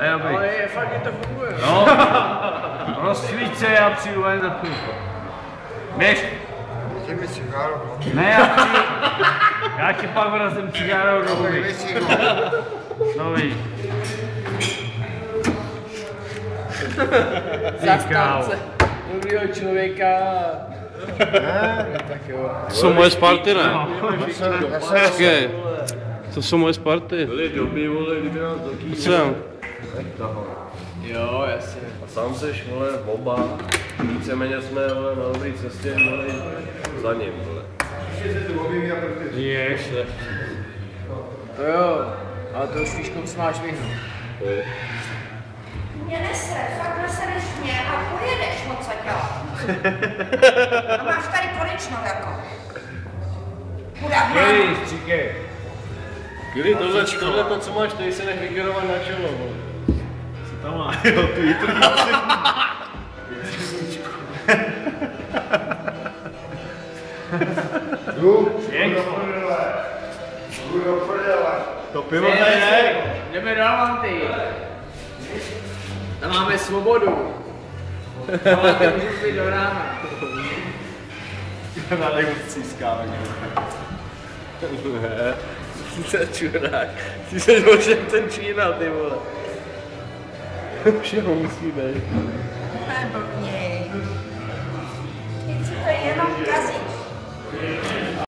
dobrý. Ale je fakt, že to funguje. No, rozsvíť se, já přijdu jen za chvilku. Běž. Ty mi cigáro, no. Ne, já ti pak vrazím cigárou do huby. Dobrý. Zastánce dobrýho člověka. Tak jo. To jsou moje Sparty, ne? Počkej. To jsou moje Sparty. Byly doby, vole, kdyby nás do Kýva. Co? Jo, jasně. A sám seš, vole, oba. Víceméně jsme, vole, na dobré cestě, vole, za ním, vole. Ještě. To jo, ale to už víš, komu se máš vyhnout. Mě nese, fakt nesereš mě a pojedeš moc dělat. A máš tady konečnou jako. Chudák Kdy, stříkej. Kdy, tohle to, co máš, tady se nech vygerovat na čelo, vole. Co tam má? Jo, tu jitrní. Jdu do prdele. To pivo tady ne. Jdeme do Avanty. Tam máme svobodu. Ale to můžu být do rána. Na tady cískáme. Ne, ty se čurák. Ty se možná ten Čína, ty vole. Všeho musí být. neblbněj. Ty si to jenom kazíš.